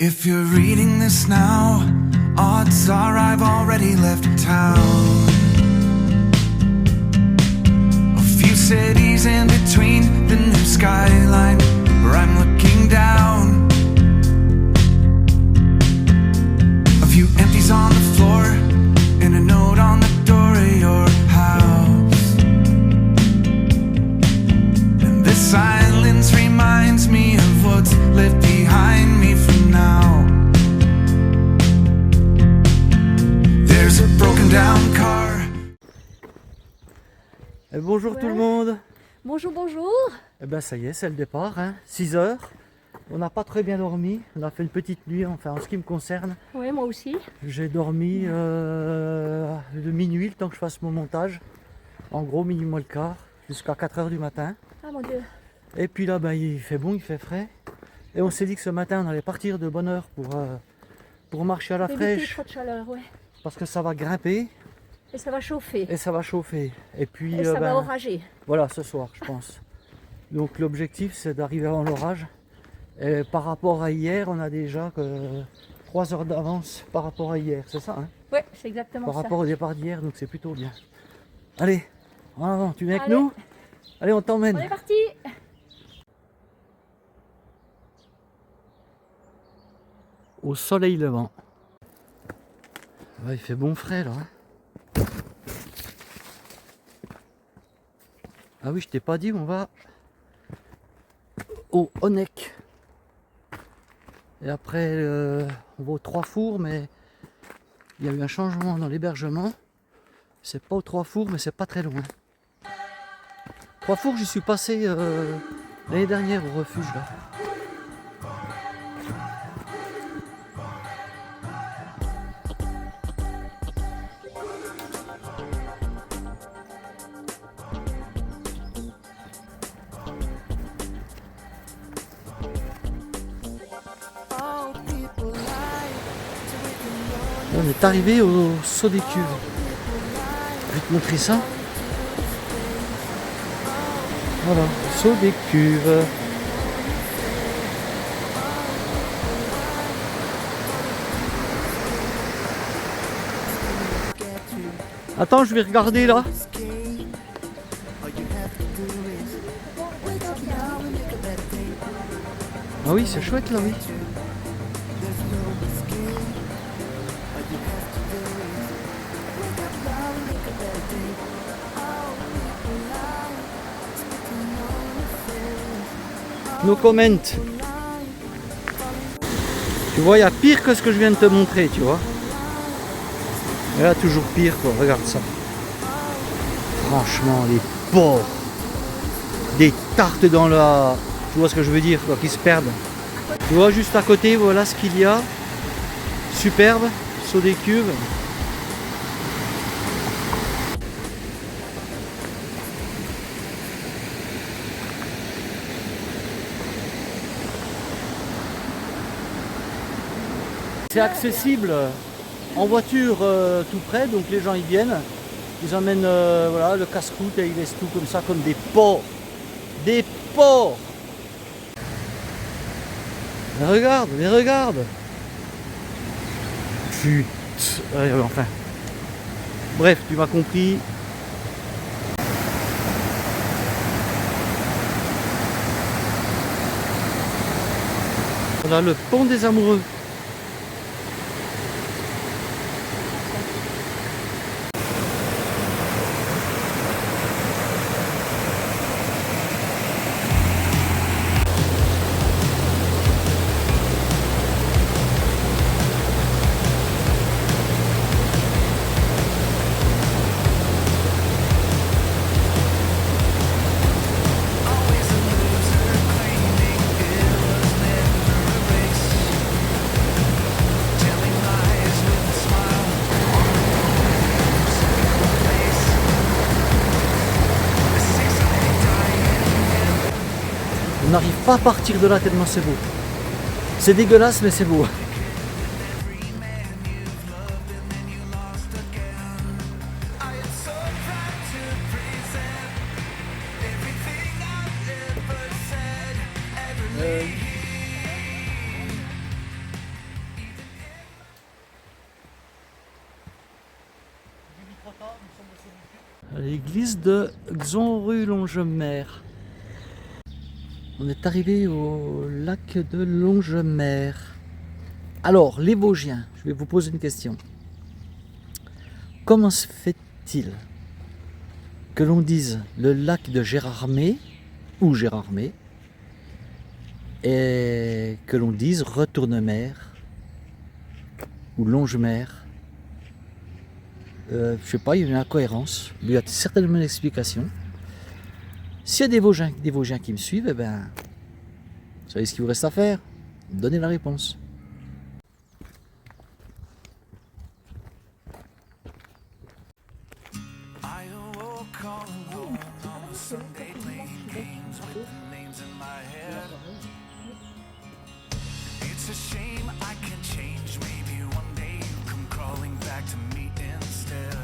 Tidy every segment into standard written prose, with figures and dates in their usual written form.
If you're reading this now, odds are I've already left town. A few cities in between, the new skyline where I'm looking down. A few empties on the floor and a note on the door of your house. And this silence reminds me of what's left behind me for now. There's a broken down car. Et bonjour tout le monde. Bonjour, bonjour. Et ben ça y est, c'est le départ, hein. 6 heures. On n'a pas très bien dormi, on a fait une petite nuit, enfin en ce qui me concerne. Oui, moi aussi. J'ai dormi de minuit, le temps que je fasse mon montage. En gros, minuit moins le quart, jusqu'à 4 heures du matin. Ah mon Dieu. Et puis là, ben, il fait bon, il fait frais. Et on s'est dit que ce matin, on allait partir de bonne heure pour marcher à la Éviter fraîche. trop de chaleur, ouais. Parce que ça va grimper Et ça va chauffer. et ça va chauffer. Et puis, Et ça va orager. voilà, ce soir, je pense. Donc l'objectif, c'est d'arriver avant l'orage. Et par rapport à hier, on a déjà 3 heures d'avance par rapport à hier, c'est ça, hein? Ouais, c'est exactement Par ça. rapport au départ d'hier, donc c'est plutôt bien. Allez, en avant, tu viens avec Allez. nous? Allez, on On t'emmène. est parti. Au soleil levant. Ouais, il fait bon frais là. Hein. Ah oui, je t'ai pas dit, on va au Honeck. Et après, on va aux Trois Fours, mais il y a eu un changement dans l'hébergement. C'est pas aux Trois Fours, mais c'est pas très loin. Trois Fours, j'y suis passé l'année dernière au refuge là. On est arrivé au saut des cuves. Je vais te montrer ça. Voilà, saut des cuves. Attends, je vais regarder là. Ah oui, c'est chouette là, oui. No comment. Tu vois, il y a pire que ce que je viens de te montrer, tu vois. Et là, toujours pire, quoi. Regarde ça. Franchement, les porcs. Des tartes dans la... Tu vois ce que je veux dire, quoi, qui se perdent. Tu vois, juste à côté, voilà ce qu'il y a. Superbe. Saut des cuves. C'est accessible en voiture tout près, donc les gens y viennent, ils emmènent voilà, le casse-croûte et ils laissent tout comme ça, comme des porcs. Des porcs. Mais regarde, mais regarde. Putain, enfin. Bref, tu m'as compris. On a le pont des Amoureux. On n'arrive pas à partir de là tellement c'est beau. C'est dégueulasse mais c'est beau. l'église de Xonru-Longemer. On est arrivé au lac de Longemer. Alors, les Vosgiens, je vais vous poser une question. Comment se fait-il que l'on dise le lac de Gérardmer ou Gérardmer et que l'on dise Retournemer ou Longemer? Je sais pas, il y a une incohérence. Il y a certainement une explication. S'il y a des Vosgiens qui me suivent, eh ben, vous savez ce qu'il vous reste à faire? Donnez la réponse. I awoke all alone on a Sunday playing games with the names in my head. It's a shame I can't change. Maybe one day you come crawling back to me instead.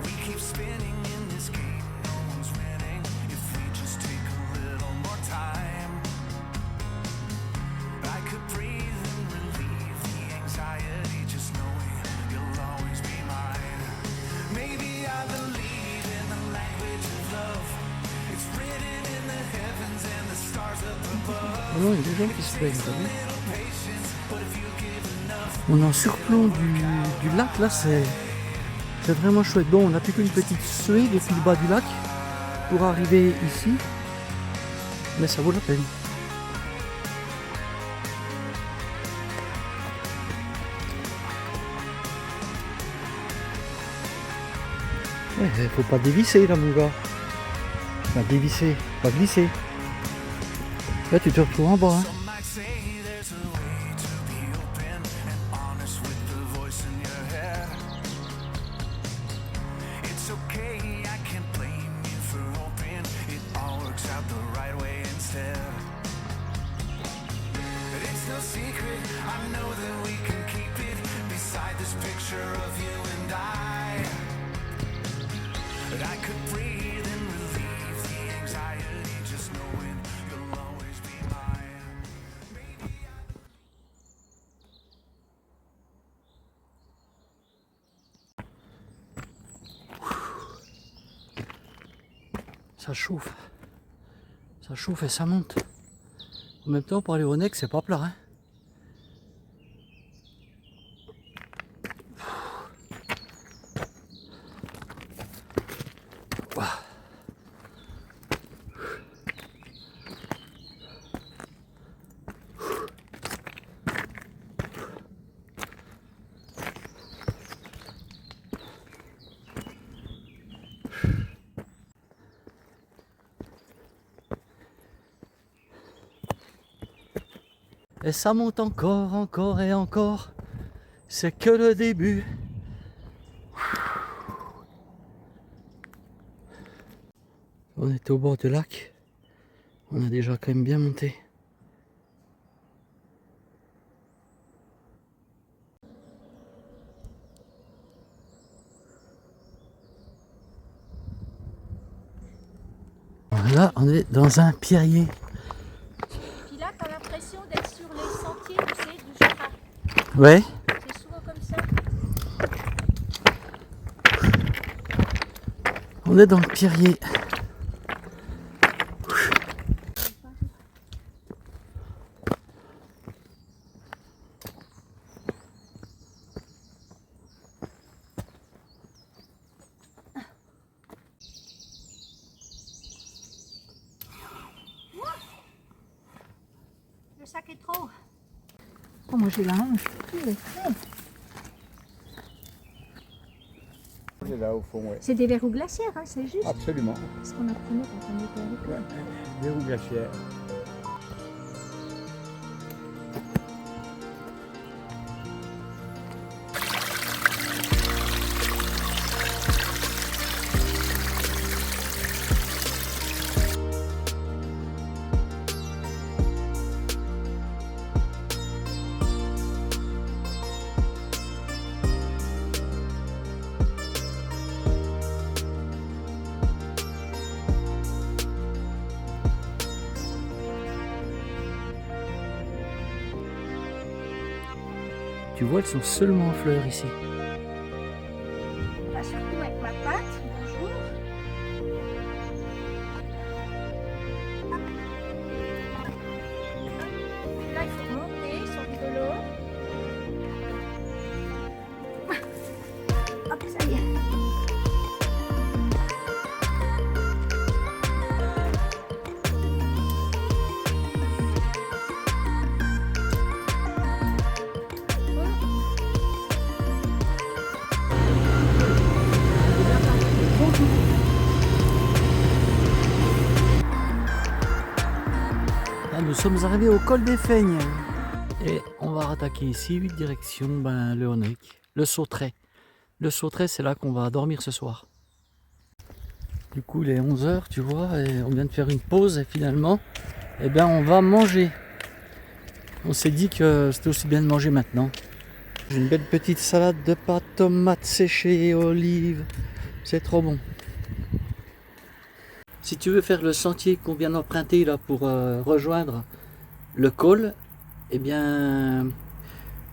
We keep spinning in this game, no one's winning. If we just take a little more time, I could breathe and relieve the anxiety, just knowing you'll always be mine. Maybe I believe in the language of love. It's written in the heavens and the stars up above. Oh non, il y a des gens qui se plaignent, vous savez. On est en surplomb du lac, là, c'est vraiment chouette. Bon, on n'a plus qu'une petite suée depuis le bas du lac pour arriver ici, mais ça vaut la peine. Faut pas dévisser là, mon gars. Pas dévisser, pas glisser. Là, tu te retrouves en bas. Hein. Some might say there's a way to be open and honest with the voice in your head. It's okay, I can't blame you for hoping it all works out the right way instead. But it's no secret, I know that we can keep it beside this picture of you and I. But I could breathe and relieve the anxiety, just knowing you'll always be mine. Maybe Ça chauffe et ça monte. En même temps, pour aller au Nec, c'est pas plat. Hein. Ouah. Et ça monte encore, encore et encore. C'est que le début. On était au bord du lac. On a déjà quand même bien monté. Là, on est dans un pierrier. Puis là, t'as l'impression d'être sur les sentiers, tu sais, du Jura. Ouais. C'est souvent comme ça. On est dans le pierrier. Le sac est trop. Oh, moi j'ai la hanche. Il est très. C'est là au fond, oui. C'est des verrous glaciaires, hein, c'est juste Absolument. ce qu'on apprenait quand on était à l'école. Verrou glaciaire. Tu vois, elles sont seulement en fleurs ici. Bah, surtout avec ma Nous sommes arrivés au col des Feignes. Et on va attaquer ici, direction le Honneck, le Sauterets. Le Sauterets, c'est là qu'on va dormir ce soir. Du coup, il est 11h, tu vois, et on vient de faire une pause et finalement, eh bien, on va manger. On s'est dit que c'était aussi bien de manger maintenant. J'ai une belle petite salade de pâtes, tomates séchées et olives. C'est trop bon. Si tu veux faire le sentier qu'on vient d'emprunter là pour rejoindre le col, eh bien,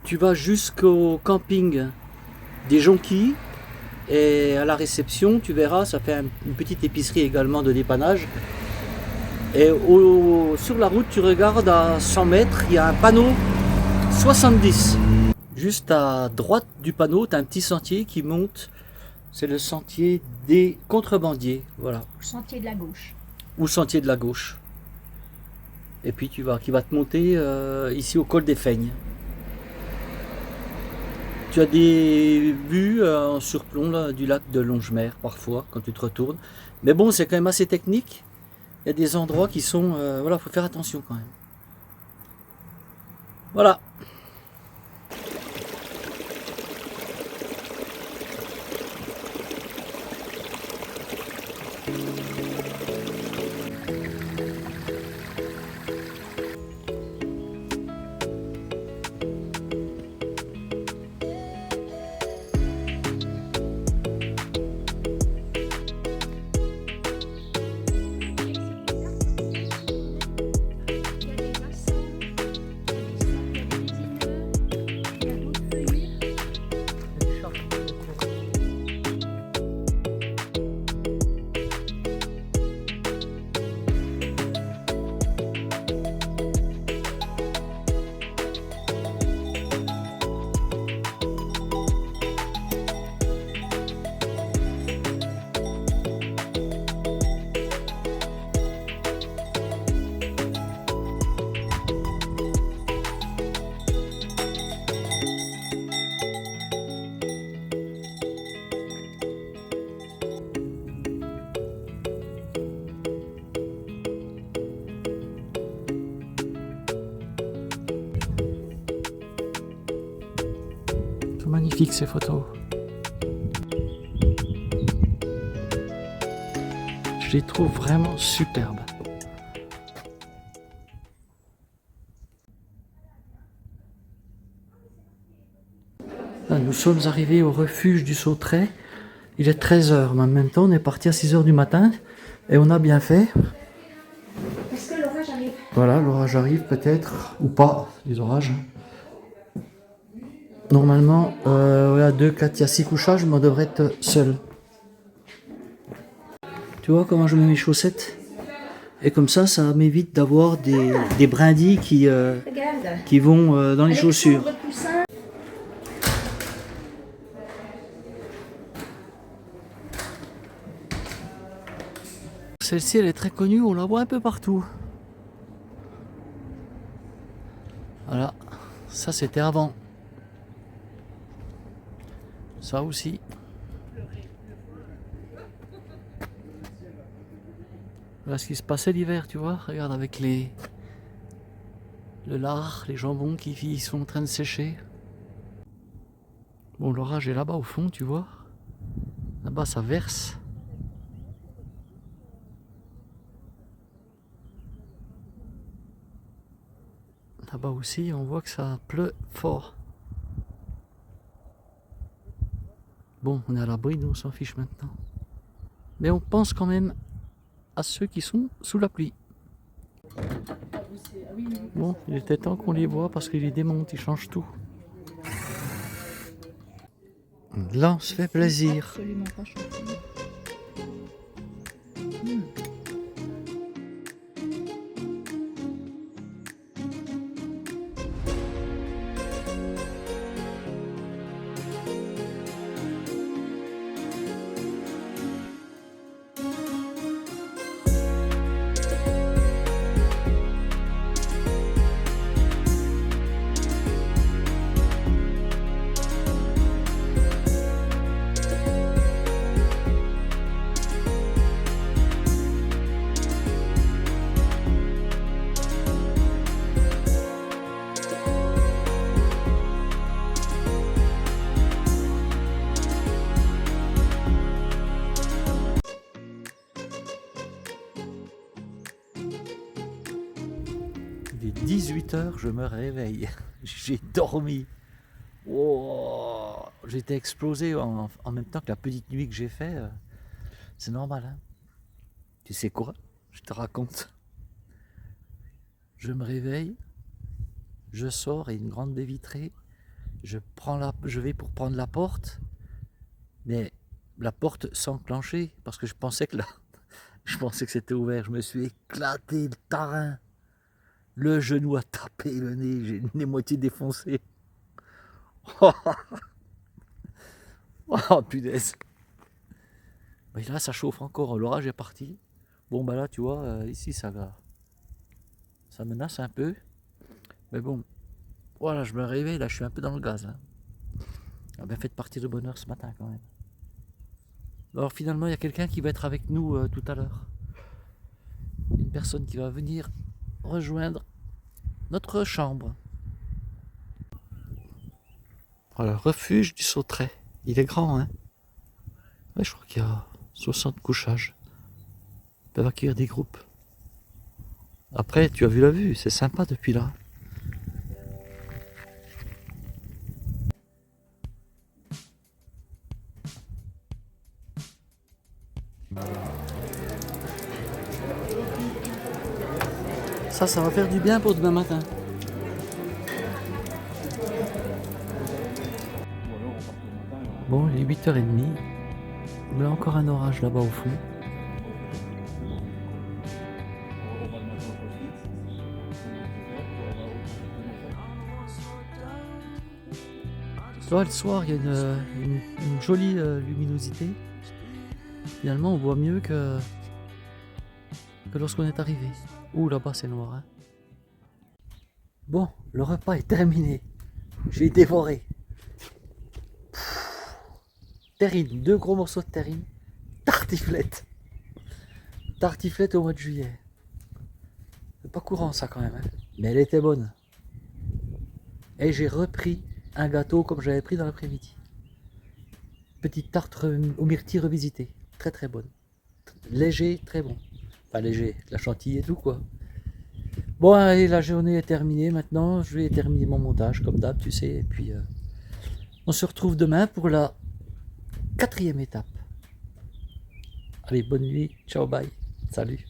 tu vas jusqu'au camping des Jonquilles. Et à la réception, tu verras, ça fait une petite épicerie également de dépannage. Et sur la route, tu regardes à 100 mètres, il y a un panneau 70. Juste à droite du panneau, tu as un petit sentier qui monte. C'est le sentier des contrebandiers. Voilà. Sentier de la gauche. Ou sentier de la gauche. Et puis qui va te monter ici au col des Feignes. Tu as des vues en surplomb là, du lac de Longemer parfois quand tu te retournes. Mais bon, c'est quand même assez technique. Il y a des endroits qui sont... voilà, il faut faire attention quand même. Voilà. Magnifique ces photos. Je les trouve vraiment superbes. Là, nous sommes arrivés au refuge du Sauterets. Il est 13h, mais en même temps on est parti à 6h du matin et on a bien fait. Est-ce que l'orage arrive? Voilà, l'orage arrive peut-être, ou pas, les orages. Normalement, à 2, 4, il y a 6 couchages, mais on devrait être seul. Tu vois comment je mets mes chaussettes? Et comme ça m'évite d'avoir des brindilles qui vont dans les chaussures. Celle-ci, elle est très connue, on la voit un peu partout. Voilà, ça c'était avant. Ça aussi. Voilà ce qui se passait l'hiver, tu vois. Regarde avec le lard, les jambons qui sont en train de sécher. Bon, l'orage est là-bas au fond, tu vois. Là-bas, ça verse. Là-bas aussi, on voit que ça pleut fort. Bon, on est à l'abri, nous on s'en fiche maintenant. Mais on pense quand même à ceux qui sont sous la pluie. Bon, il était temps qu'on les voit parce qu'ils les démontent, ils changent tout. Là, on se fait plaisir. Absolument pas chanté. Il est 18 h, je me réveille. J'ai dormi. Oh, j'étais explosé en même temps que la petite nuit que j'ai fait. C'est normal, hein. Tu sais quoi? Je te raconte. Je me réveille, je sors et une grande baie vitrée. Je vais pour prendre la porte, mais la porte s'enclenchait parce que je pensais que c'était ouvert. Je me suis éclaté le tarin. Le genou a tapé le nez, j'ai le nez moitié défoncé. Oh punaise. Mais là ça chauffe encore, l'orage est parti. Bon bah là tu vois, ici ça menace un peu. Mais bon, voilà, je me réveille, là je suis un peu dans le gaz. Hein. On a bien fait de partir de bonne heure ce matin quand même. Alors finalement il y a quelqu'un qui va être avec nous tout à l'heure. Une personne qui va venir rejoindre notre chambre. Voilà, le refuge du Sauterets. Il est grand, hein. Ouais, je crois qu'il y a 60 couchages. Ils peuvent accueillir des groupes. Après, tu as vu la vue, c'est sympa depuis là. Ça va faire du bien pour demain matin. Bon, il est 8h30. Il y a encore un orage là-bas au fond. Tu vois, le soir, il y a une jolie luminosité. Finalement, on voit mieux que lorsqu'on est arrivé. Ouh, là-bas, c'est noir. Hein. Bon, le repas est terminé. J'ai dévoré. Terrine, 2 gros morceaux de terrine. Tartiflette. Tartiflette au mois de juillet. C'est pas courant ça quand même. Hein. Mais elle était bonne. Et j'ai repris un gâteau comme j'avais pris dans l'après-midi. Petite tarte aux myrtilles revisitée. Très très bonne. Léger, très bon. Enfin léger, la chantilly et tout quoi. Bon allez, la journée est terminée maintenant. Je vais terminer mon montage comme d'hab, tu sais. Et puis on se retrouve demain pour la 4e étape. Allez, bonne nuit. Ciao, bye. Salut.